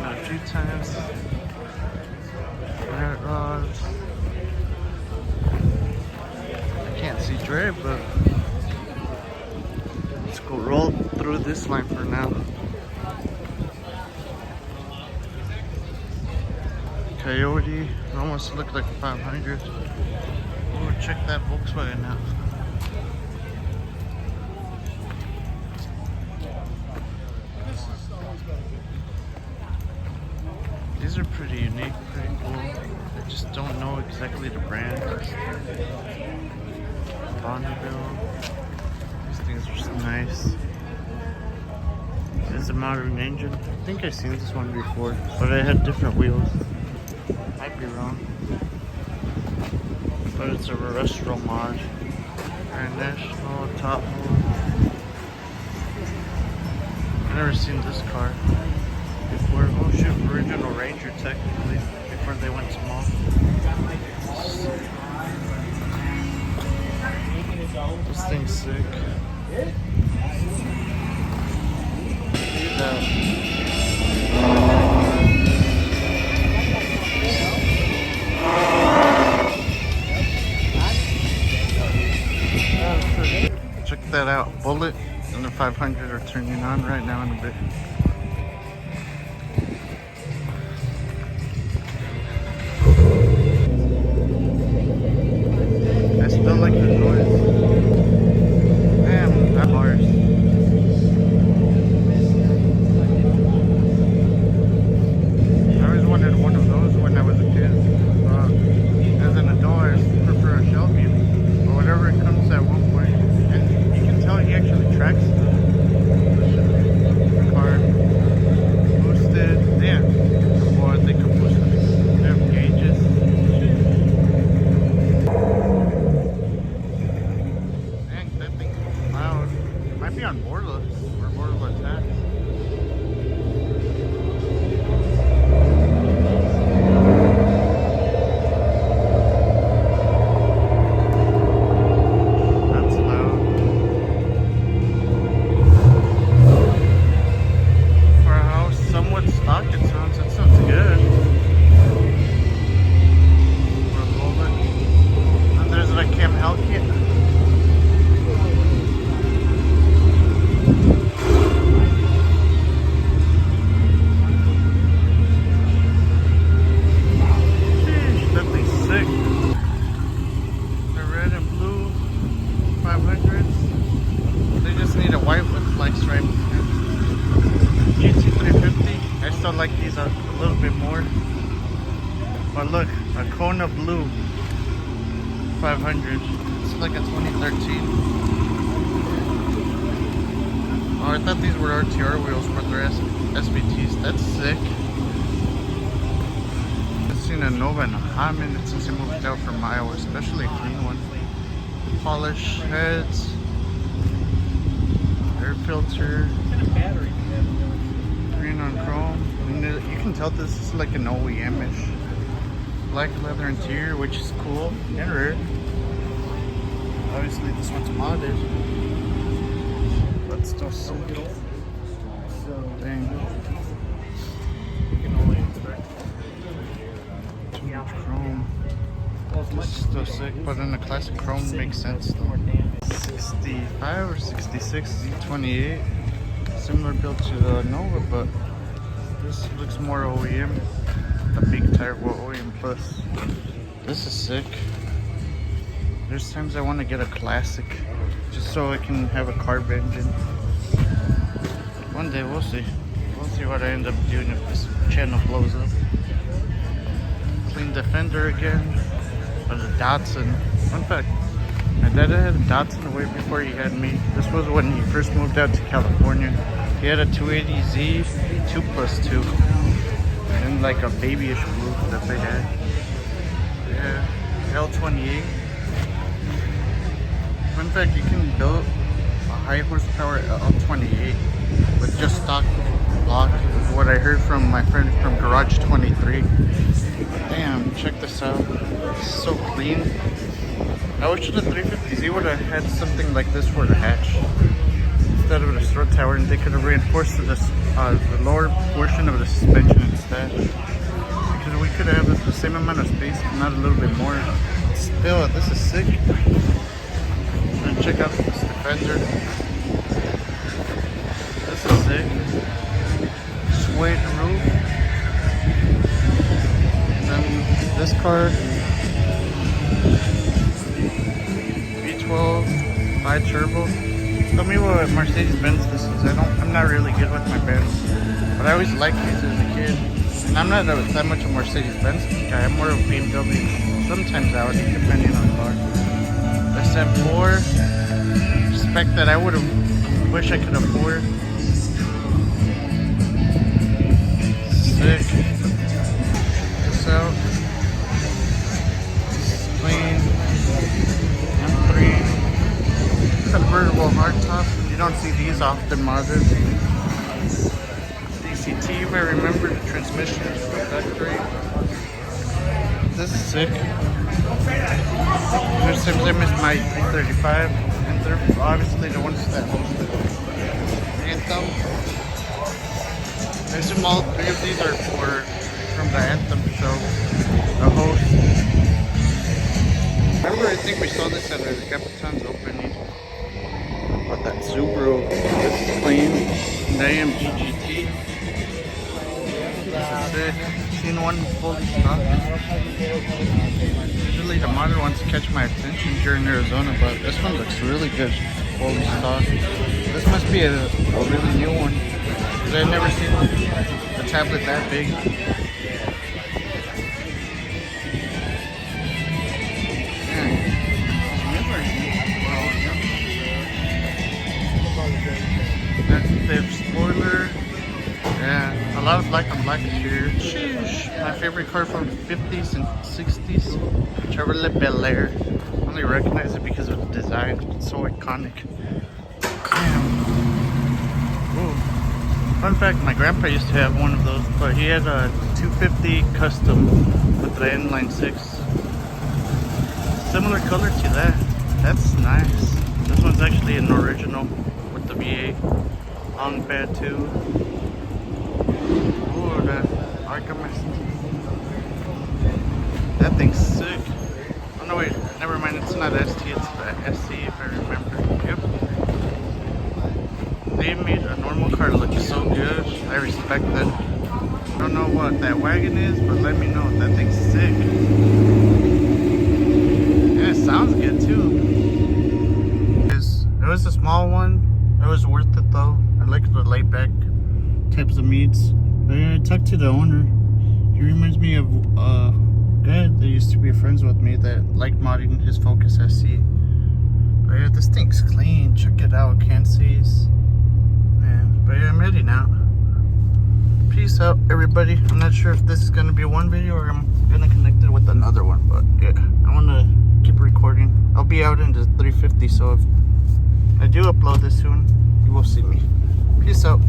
seen it a few times. Rat rods. I can't see Dre, but let's go roll through this line for now. Coyote, almost looked like a 500. We'll check that Volkswagen out. These are pretty unique, pretty cool. I just don't know exactly the brand. Bonneville. These things are so nice. This is a modern engine. I think I've seen this one before, but I had different wheels. Might be wrong. But it's a retro mod. International top mode. I've never seen this car before. Oh shoot, original Ranger technically, before they went to mall. This thing's sick. Look at that. Check that out. Bullet and the 500 are turning on right now in a bit. I still like the noise. Damn, that hard. I always wanted one of those when I was a kid. As an adult, I prefer a Shelby, or whatever it comes at one point. And you can tell he actually tracks the car. Boosted, damn. Or they can boost it. They have gauges. Dang, that thing's loud. It might be on borderless or borderless tax. Like these a little bit more, but look, a Kona Blue 500. It's like a 2013. Oh, I thought these were RTR wheels, but they're SVTs. That's sick. I've seen a Nova in a hot minute since I moved out from Iowa, especially a clean one. Polish heads, air filter. Green on chrome. You can tell this is like an OEM-ish. Black leather interior, which is cool and rare. Obviously this one's modded, but still sick. Dang. You can only expect too much chrome. This is still sick, but in the classic chrome makes sense though. 65 or 66 Z28. Similar build to the Nova, but this looks more OEM. The big tire for OEM Plus. This is sick. There's times I want to get a classic just so I can have a carb engine. One day we'll see. We'll see what I end up doing if this channel blows up. Clean Defender again. But a Datsun. Fun fact, my dad had a Datsun way before he had me. This was when he first moved out to California. He had a 280Z 2+2 and like a babyish blue that they had. Yeah, L28. In fact, you can build a high horsepower L28 with just stock block. Is what I heard from my friend from Garage 23. Damn, check this out. It's so clean. I wish the 350Z would have had something like this for the hatch instead of the strut tower, and they could have reinforced this the lower portion of the suspension instead. Because we could have the same amount of space, if not a little bit more. Still, this is sick. And check out this Defender. This is sick. Suede roof. And then this car, V12 bi-turbo. Tell me what Mercedes-Benz this is. I'm not really good with my Benz, but I always liked these as a kid. And I'm not that much a Mercedes-Benz guy. I'm more of a BMW. Sometimes Audi, depending on the car. The SM4, spec that I would have wish I could afford. Sick. This out. Clean. M3. Convertible hardtop. You don't see these often modded. DCT, if I remember, the transmission is from factory. This is sick. There's same as my 335, and they're obviously the ones that host the Anthem. I assume all three of these are from the Anthem show, the host. Remember, I think we saw this at the Capitan's opening. But that Subaru, this is clean. The AMG GT. This is sick. Seen one fully stock. Usually the modern ones catch my attention here in Arizona, but this one looks really good, fully stock. This must be a really new one, because I've never seen a tablet that big. That's the spoiler. Yeah, a lot of black on black here. Sheesh. My favorite car from the 50s and 60s, Chevrolet Bel Air. I only recognize it because of the design. It's so iconic. Damn. Ooh. Fun fact, my grandpa used to have one of those, but he had a 250 custom with the inline 6. Similar color to that. That's nice. This one's actually an original with the V8. Long bed too. Ooh, that Alchemist. That thing's sick. Oh no, wait, never mind. It's not ST, it's the SC if I remember. Yep. They made a normal car look so good. I respect that. I don't know what that wagon is, but let me know. That thing's sick. And it sounds good too. It was a small one. It was worth it though. I like the laid back types of meats. But yeah, I talked to the owner. He reminds me of a guy that used to be friends with me that liked modding his Focus SC. But yeah, this thing's clean. Check it out. Can't seize. Man, but yeah, I'm heading out. Peace out, everybody. I'm not sure if this is gonna be one video or I'm gonna connect it with another one. But yeah, I wanna keep recording. I'll be out in the 350, so if I do upload this soon, you will see me. Peace out.